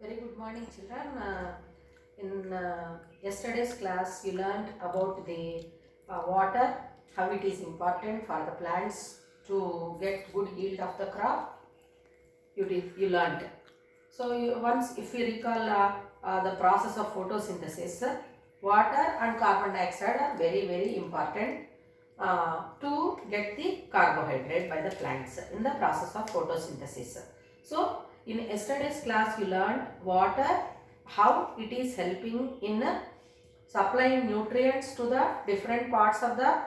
Very good morning, children. In yesterday's class, you learned about the water, how it is important for the plants to get good yield of the crop. You learned. So once, if you recall the process of photosynthesis, water and carbon dioxide are very important to get the carbohydrate by the plants in the process of photosynthesis. So in yesterday's class you learned water, how it is helping in supplying nutrients to the different parts of the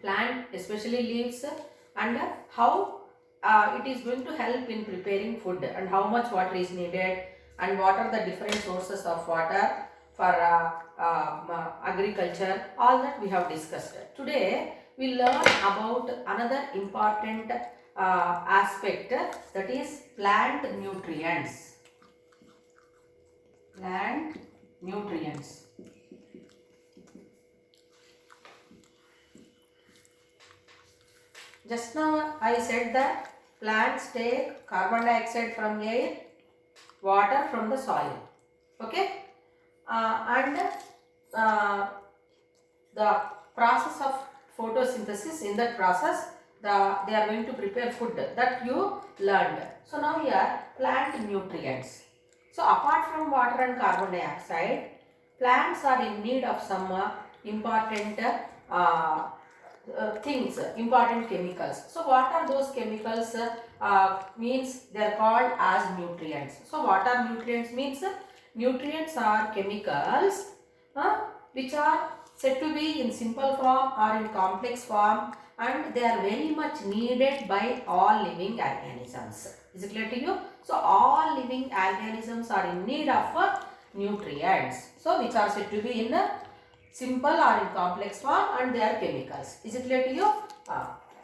plant, especially leaves, and how it is going to help in preparing food and how much water is needed and what are the different sources of water for agriculture. All that we have discussed. Today we learn about another important aspect, that is plant nutrients. Plant nutrients. Just now I said that plants take carbon dioxide from air, water from the soil. Okay? And the process of photosynthesis, in that process they are going to prepare food, that you learned. So now here plant nutrients. So apart from water and carbon dioxide, plants are in need of some important things, important chemicals. So what are those chemicals? Means they are called as nutrients. So what are nutrients? Means nutrients are chemicals which are said to be in simple form or in complex form, and they are very much needed by all living organisms. Is it clear to you? So all living organisms are in need of nutrients, so which are said to be in simple or in complex form, and they are chemicals. Is it clear to you?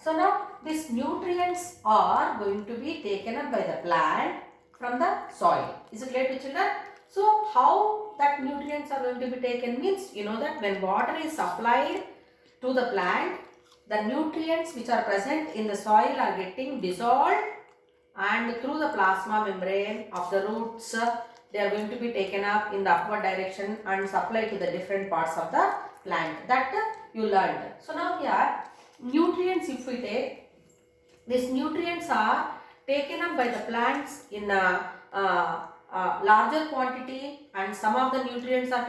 So now these nutrients are going to be taken up by the plant from the soil. Is it clear to children? So how that nutrients are going to be taken means, you know that when water is supplied to the plant, the nutrients which are present in the soil are getting dissolved, and through the plasma membrane of the roots they are going to be taken up in the upward direction and supplied to the different parts of the plant. That you learned. So now here nutrients, if we take, these nutrients are taken up by the plants in larger quantity, and some of the nutrients are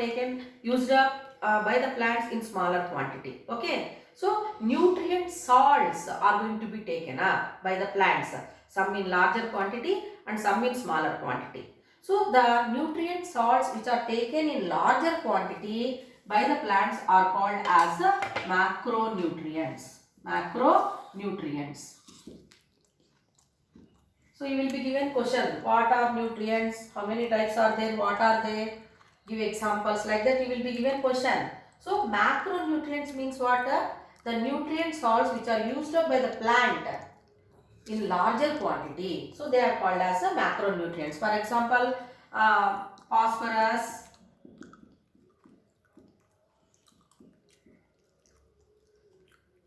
used up by the plants in smaller quantity. Okay, so nutrient salts are going to be taken up by the plants, some in larger quantity and some in smaller quantity. So the nutrient salts which are taken in larger quantity by the plants are called as macronutrients. Macronutrients. So you will be given question, what are nutrients, how many types are there, what are they, give examples, like that you will be given question. So macronutrients means what? The nutrient salts which are used up by the plant in larger quantity. So they are called as macronutrients. For example, phosphorus,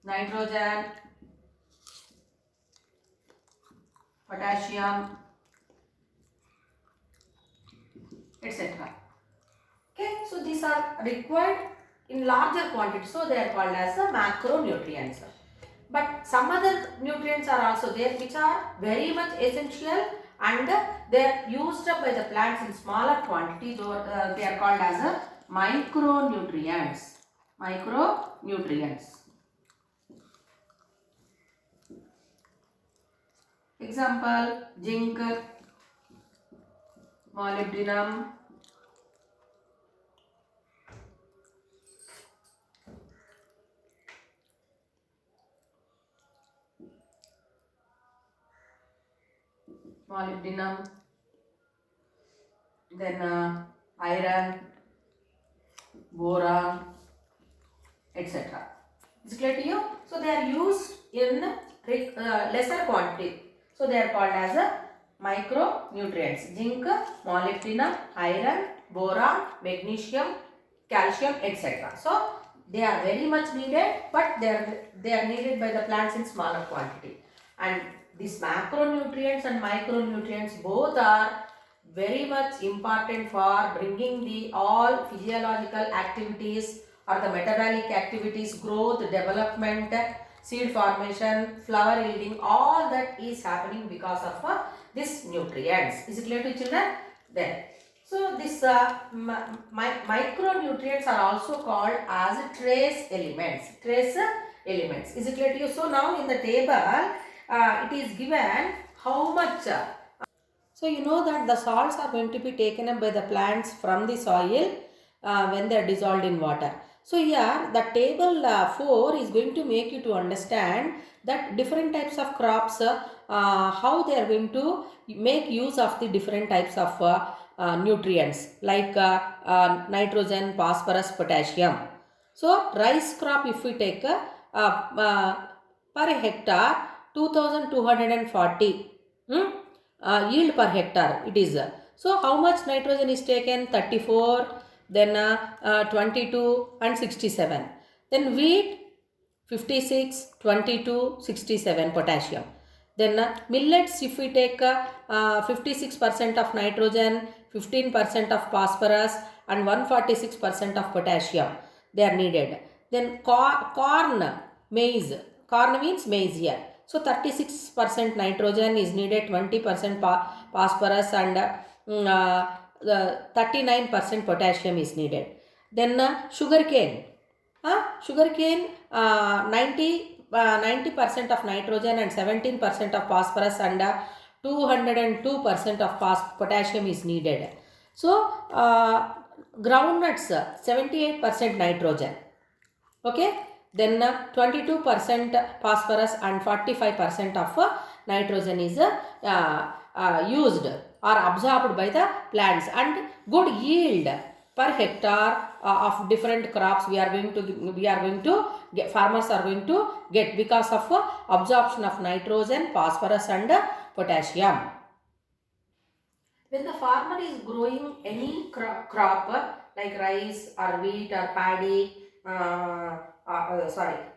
nitrogen, potassium, etc. Okay, so these are required in larger quantity, so they are called as the macronutrients. But some other nutrients are also there which are very much essential, and they are used up by the plants in smaller quantities, or they are called as micronutrients. Micronutrients. Example, zinc, molybdenum, then iron, boron, etc. Is it clear to you? So they are used in lesser quantity. So they are called as micronutrients. Zinc, molybdenum, iron, boron, magnesium, calcium, etc. So they are very much needed, but they are needed by the plants in smaller quantity. And these macronutrients and micronutrients both are very much important for bringing the all physiological activities or the metabolic activities, growth, development, seed formation, flower yielding, all that is happening because of this nutrients. Is it clear to children? Then, so this micronutrients are also called as trace elements. Trace elements. Is it clear to you? So now in the table, it is given how much. So you know that the salts are going to be taken up by the plants from the soil when they are dissolved in water. So here the table 4 is going to make you to understand that different types of crops, how they are going to make use of the different types of nutrients like nitrogen, phosphorus, potassium. So rice crop, if we take per hectare 2240 yield per hectare it is. So how much nitrogen is taken? 34, then 22 and 67. Then wheat 56, 22, 67 potassium. Then millets, if we take 56% of nitrogen, 15% of phosphorus and 146% of potassium, they are needed. Then corn, maize, corn means maize here. So 36% nitrogen is needed, 20% phosphorus and 39% potassium is needed. Then sugarcane. Sugarcane 90% of nitrogen and 17% of phosphorus and 202% of potassium is needed. So groundnuts 78% nitrogen. Okay. Then 22% phosphorus and 45% of nitrogen is used or absorbed by the plants, and good yield per hectare of different crops we are going to get, farmers are going to get because of absorption of nitrogen, phosphorus and potassium. When the farmer is growing any crop like rice or wheat or paddy,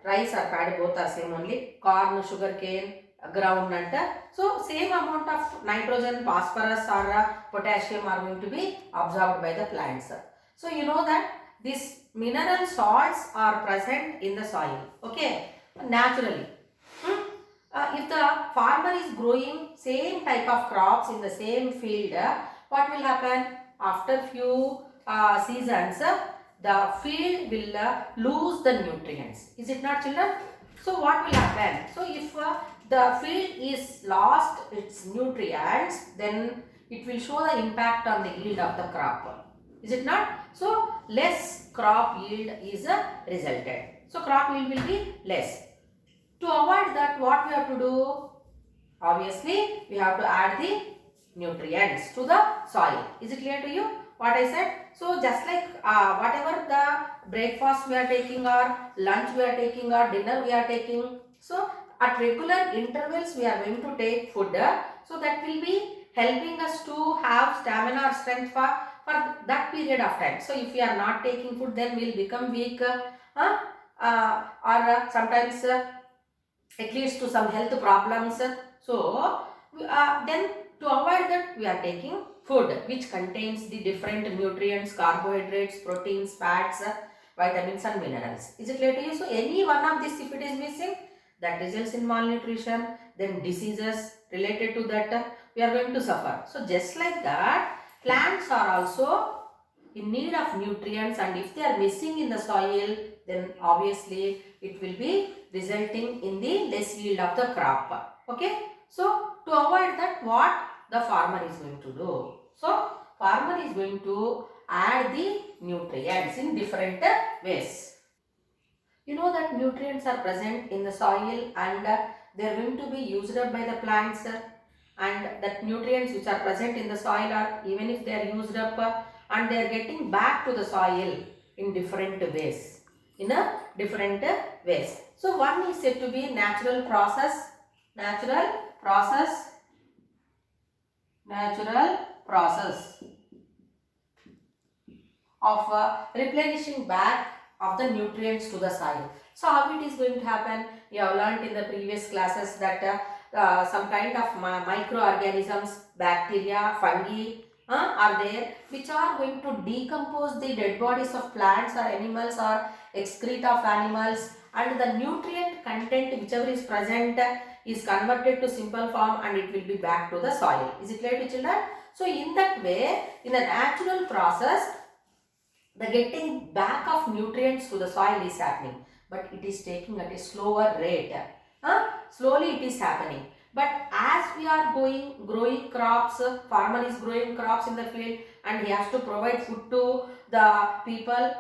rice or paddy, both are same only, corn, sugarcane, groundnut. So same amount of nitrogen, phosphorus or potassium are going to be absorbed by the plants. So you know that these mineral salts are present in the soil, okay, naturally. If the farmer is growing same type of crops in the same field, what will happen? After few seasons, the field will lose the nutrients. Is it not, children? So what will happen? So if the field is lost its nutrients, then it will show the impact on the yield of the crop. Is it not? So less crop yield is resulted. So crop yield will be less. To avoid that, what we have to do? Obviously, we have to add the nutrients to the soil. Is it clear to you what I said? So just like whatever the breakfast we are taking or lunch we are taking or dinner we are taking, so at regular intervals we are going to take food, so that will be helping us to have stamina or strength for that period of time. So if we are not taking food, then we will become weak or sometimes it leads to some health problems. So then to avoid that, we are taking food which contains the different nutrients, carbohydrates, proteins, fats, vitamins and minerals. Is it clear to you? So any one of this, if it is missing, that results in malnutrition, then diseases related to that we are going to suffer. So just like that, plants are also in need of nutrients, and if they are missing in the soil, then obviously it will be resulting in the less yield of the crop. Okay. So to avoid that, what the farmer is going to do? So farmer is going to add the nutrients in different ways. You know that nutrients are present in the soil and they are going to be used up by the plants, and that nutrients which are present in the soil are, even if they are used up, and they are getting back to the soil in different ways. So one is said to be natural process of replenishing back of the nutrients to the soil. So how it is going to happen? You have learnt in the previous classes that some kind of microorganisms, bacteria, fungi, are there which are going to decompose the dead bodies of plants or animals or excrete of animals, and the nutrient content whichever is present is converted to simple form and it will be back to the soil. Is it clear to children? So in that way, in the natural process, the getting back of nutrients to the soil is happening, but it is taking at a slower rate. Slowly it is happening. But as we are growing crops, farmer is growing crops in the field and he has to provide food to the people,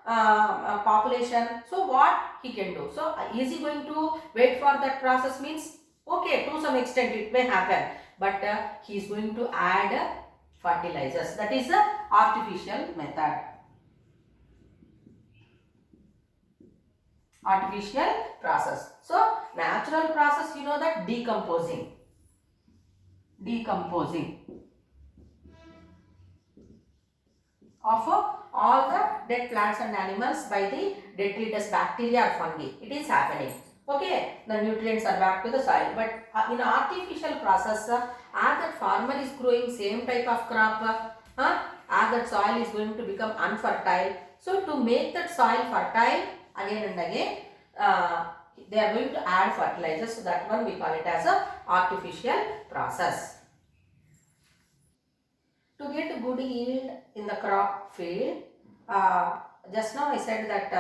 population. So what he can do? So is he going to wait for that process? Means okay, to some extent it may happen, but he is going to add fertilizers. That is the artificial method. Artificial process. So natural process, you know that decomposing of all the dead plants and animals by the detritus bacteria or fungi. It is happening. Okay, the nutrients are back to the soil. But in artificial process, as that farmer is growing same type of crop, as that soil is going to become unfertile. So to make that soil fertile, again and again, they are going to add fertilizers. So that one we call it as a artificial process. To get good yield in the crop field, just now I said that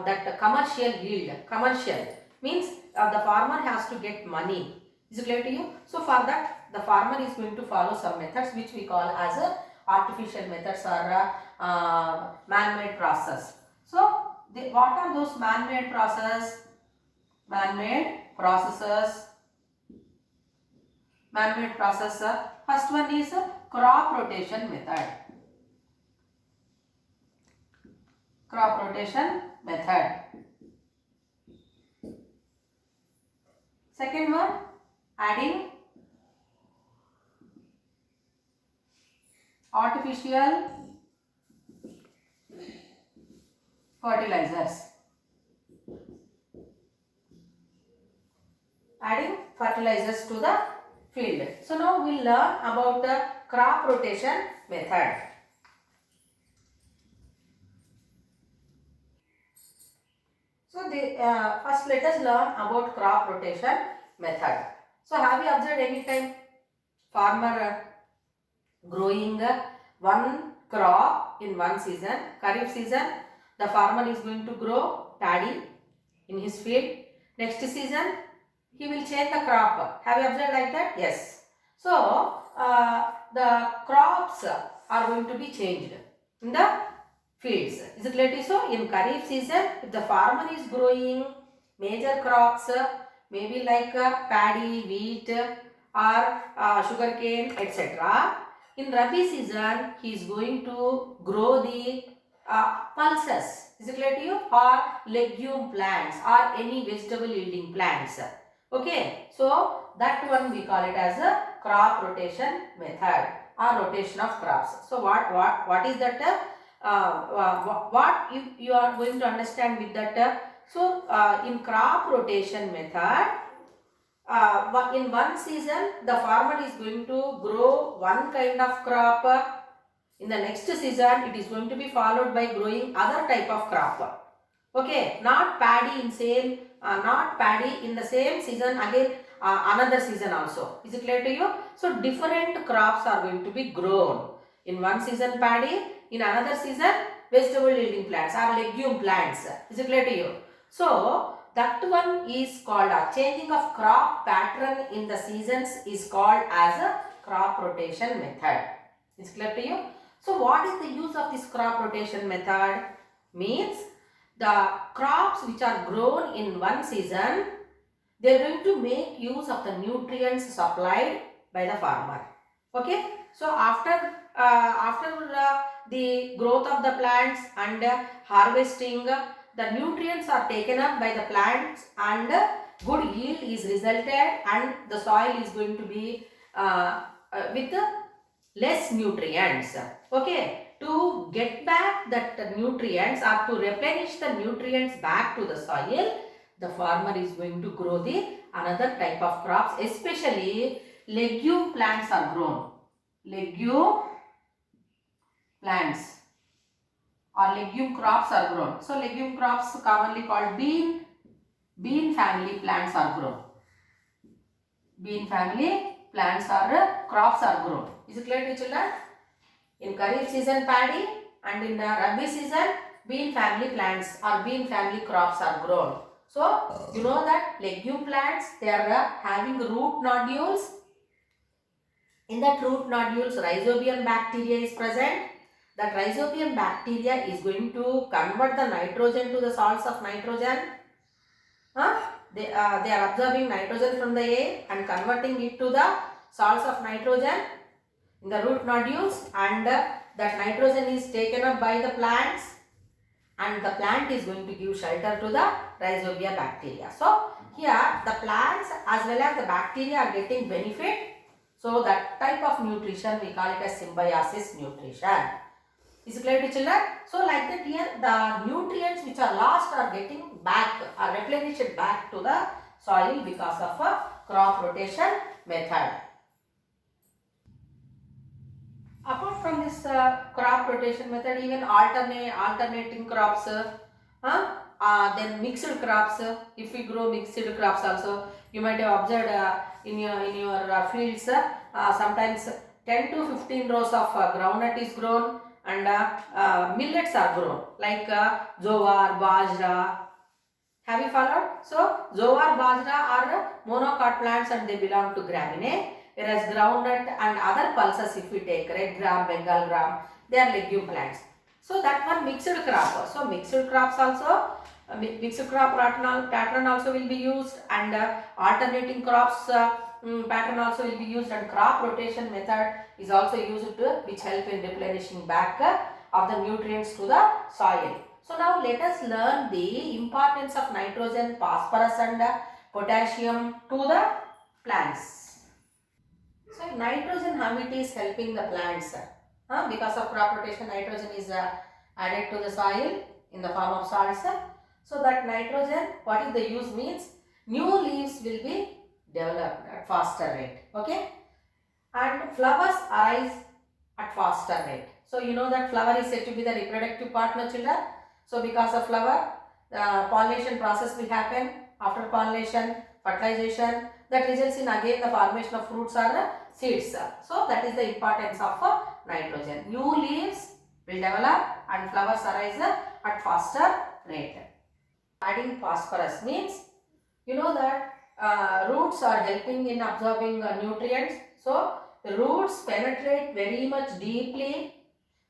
that commercial yield, commercial means the farmer has to get money. Is it clear to you? So for that, the farmer is going to follow some methods which we call as a artificial methods or man-made process. So what are those man-made processes? Man-made processes. Man-made process. First one is crop rotation method. Crop rotation method. Second one, adding artificial fertilizers. Adding fertilizers to the field. So now we'll learn about the crop rotation method. So first let us learn about crop rotation method. So have you observed any time farmer growing one crop in one season? Kharif season, the farmer is going to grow paddy in his field. Next season, he will change the crop. Have you observed like that? Yes. So the crops are going to be changed in the fields. Is it clear to you? So in Kharif season, if the farmer is growing major crops, maybe like paddy, wheat or sugarcane, etc. In Rabi season, he is going to grow the pulses. Is it clear to you? Or legume plants or any vegetable yielding plants. Okay, so that one we call it as a crop rotation method or rotation of crops. So what is that? What you are going to understand with that? So in crop rotation method, in one season the farmer is going to grow one kind of crop. In the next season it is going to be followed by growing other type of crop. Okay, not paddy in same, not paddy in the same season again another season also. Is it clear to you? So different crops are going to be grown. In one season paddy, in another season vegetable yielding plants or legume plants. Is it clear to you? So that one is called a changing of crop pattern in the seasons is called as a crop rotation method. Is it clear to you? So what is the use of this crop rotation method? Means the crops which are grown in one season, they are going to make use of the nutrients supplied by the farmer. Okay. So after the growth of the plants and harvesting, the nutrients are taken up by the plants and good yield is resulted and the soil is going to be with less nutrients. Okay. To get back that nutrients or to replenish the nutrients back to the soil, the farmer is going to grow the another type of crops, especially legume plants are grown. legume plants or legume crops are grown. So legume crops commonly called bean family plants are grown. Bean family plants or crops are grown. Is it clear to children? In Kharif season paddy and in Rabi season bean family plants or bean family crops are grown. So you know that legume plants, they are having root nodules. In that root nodules rhizobium bacteria is present. That rhizobium bacteria is going to convert the nitrogen to the salts of nitrogen. They are absorbing nitrogen from the air and converting it to the salts of nitrogen in the root nodules, and that nitrogen is taken up by the plants, and the plant is going to give shelter to the rhizobia bacteria. So here the plants as well as the bacteria are getting benefit. So that type of nutrition we call it as symbiosis nutrition. Is it clear to children? So like that here the nutrients which are lost are getting back, are replenished back to the soil because of a crop rotation method. Apart from this crop rotation method, even alternating crops, then mixed crops. If we grow mixed crops also, you might have observed in your fields, sometimes 10 to 15 rows of groundnut is grown, and millets are grown like jowar, bajra. Have you followed? So jowar, bajra are monocot plants and they belong to graminae, whereas groundnut and other pulses, if we take red gram, bengal gram, they are legume plants. So that one mixed crop. So mixed crops also, mixed crop pattern also will be used, and alternating crops pattern also will be used, and crop rotation method is also used which help in replenishing back of the nutrients to the soil. So now let us learn the importance of nitrogen, phosphorus and potassium to the plants. So nitrogen, how it is helping the plants? Because of crop rotation, nitrogen is added to the soil in the form of salts. So that nitrogen, what is the use means? New leaves will be developed at faster rate. Okay? And flowers arise at faster rate. So you know that flower is said to be the reproductive partner, children. So because of flower, pollination process will happen. After pollination, fertilization, that results in again the formation of fruits or seeds. So that is the importance of nitrogen. New leaves will develop and flowers arise at faster rate. Adding phosphorus means, you know that roots are helping in absorbing nutrients. So the roots penetrate very much deeply.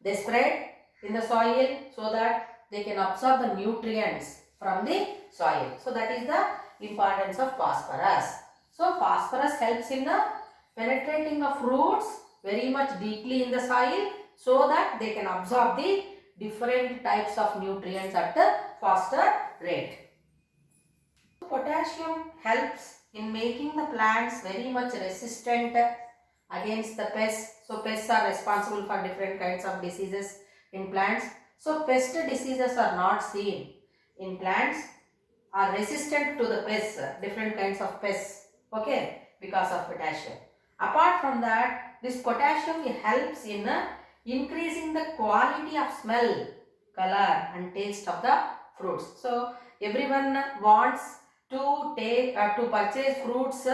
They spread in the soil so that they can absorb the nutrients from the soil. So that is the importance of phosphorus. So phosphorus helps in the penetrating of roots very much deeply in the soil so that they can absorb the different types of nutrients at a faster rate. Potassium helps in making the plants very much resistant against the pests. So pests are responsible for different kinds of diseases in plants. So pest diseases are not seen in plants, are resistant to the pests, different kinds of pests, okay, because of potassium. Apart from that, this potassium helps in increasing the quality of smell, color and taste of the fruits. So everyone wants to purchase fruits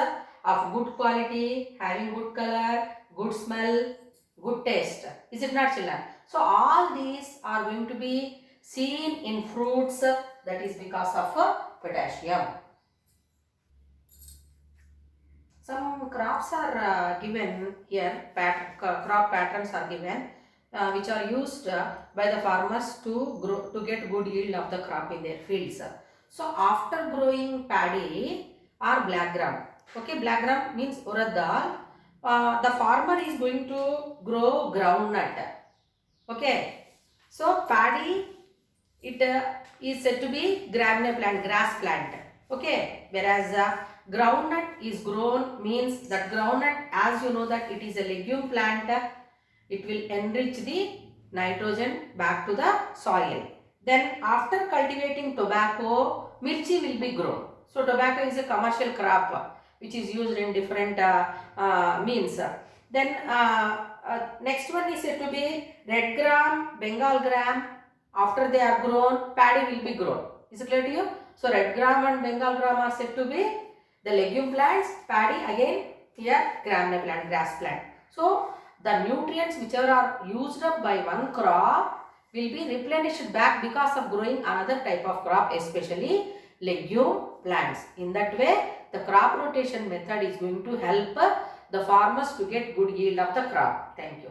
of good quality, having good color, good smell, good taste. Is it not, children? So all these are going to be seen in fruits, that is because of potassium. Some crops are given here, crop patterns are given which are used by the farmers to get good yield of the crop in their fields. So after growing paddy or black gram, okay, black gram means urad dal, the farmer is going to grow groundnut. Okay, so paddy, it is said to be gramineal plant, grass plant. Okay, whereas groundnut is grown means that groundnut, as you know that it is a legume plant, it will enrich the nitrogen back to the soil. Then after cultivating tobacco, mirchi will be grown. So tobacco is a commercial crop which is used in different means. Then Next one is said to be red gram, Bengal gram. After they are grown, paddy will be grown. Is it clear to you? So red gram and Bengal gram are said to be the legume plants. Paddy again here gram plant, grass plant. So the nutrients which are used up by one crop will be replenished back because of growing another type of crop, especially legume plants. In that way, the crop rotation method is going to help the farmers to get good yield of the crop. Thank you.